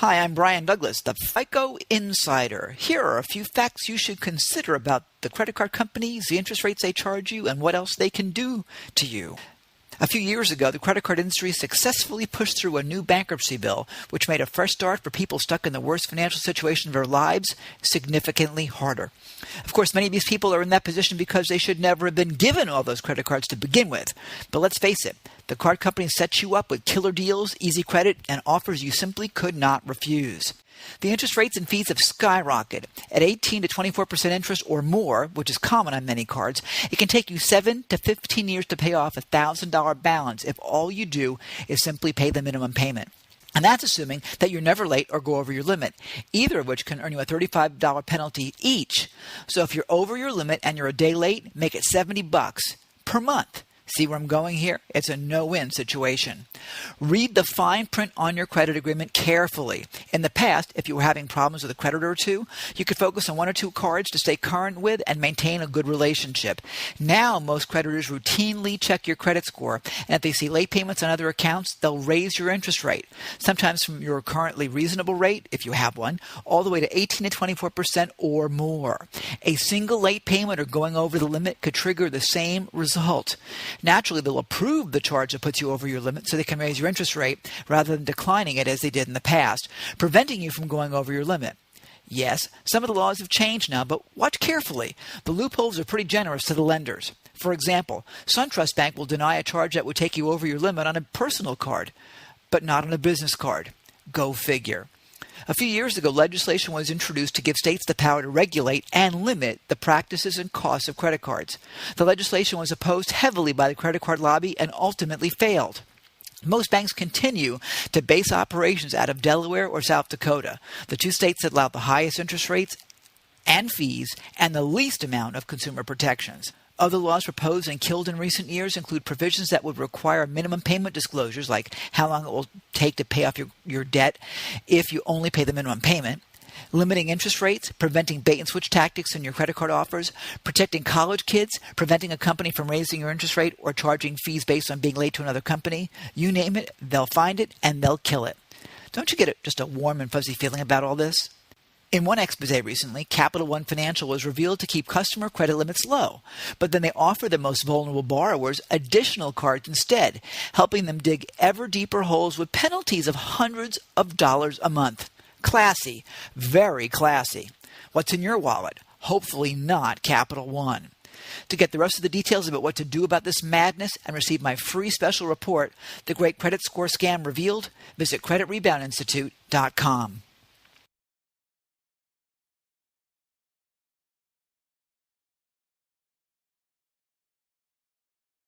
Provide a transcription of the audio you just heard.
Hi, I'm Brian Douglas, the FICO Insider. Here are a few facts you should consider about the credit card companies, the interest rates they charge you, and what else they can do to you. A few years ago, the credit card industry successfully pushed through a new bankruptcy bill, which made a fresh start for people stuck in the worst financial situation of their lives significantly harder. Of course, many of these people are in that position because they should never have been given all those credit cards to begin with. But let's face it, the card companies set you up with killer deals, easy credit, and offers you simply could not refuse. The interest rates and fees have skyrocketed. At 18 to 24% interest or more, which is common on many cards, it can take you 7 to 15 years to pay off a $1,000 balance if all you do is simply pay the minimum payment. And that's assuming that you're never late or go over your limit, either of which can earn you a $35 penalty each. So if you're over your limit and you're a day late, make it $70 per month. See where I'm going here? It's a no-win situation. Read the fine print on your credit agreement carefully. In the past, if you were having problems with a creditor or two, you could focus on one or two cards to stay current with and maintain a good relationship. Now, most creditors routinely check your credit score, and if they see late payments on other accounts, they'll raise your interest rate, sometimes from your currently reasonable rate, if you have one, all the way to 18 to 24% or more. A single late payment or going over the limit could trigger the same result. Naturally, they'll approve the charge that puts you over your limit so they can raise your interest rate rather than declining it as they did in the past, preventing you from going over your limit. Yes, some of the laws have changed now, but watch carefully. The loopholes are pretty generous to the lenders. For example, SunTrust Bank will deny a charge that would take you over your limit on a personal card, but not on a business card. Go figure. A few years ago, legislation was introduced to give states the power to regulate and limit the practices and costs of credit cards. The legislation was opposed heavily by the credit card lobby and ultimately failed. Most banks continue to base operations out of Delaware or South Dakota, the two states that allow the highest interest rates and fees and the least amount of consumer protections. Other laws proposed and killed in recent years include provisions that would require minimum payment disclosures, like how long it will take to pay off your debt if you only pay the minimum payment, limiting interest rates, preventing bait-and-switch tactics in your credit card offers, protecting college kids, preventing a company from raising your interest rate or charging fees based on being late to another company. You name it, they'll find it, and they'll kill it. Don't you get just a warm and fuzzy feeling about all this? In one expose recently, Capital One Financial was revealed to keep customer credit limits low, but then they offer the most vulnerable borrowers additional cards instead, helping them dig ever deeper holes with penalties of hundreds of dollars a month. Classy, very classy. What's in your wallet? Hopefully not Capital One. To get the rest of the details about what to do about this madness and receive my free special report, The Great Credit Score Scam Revealed, visit creditreboundinstitute.com.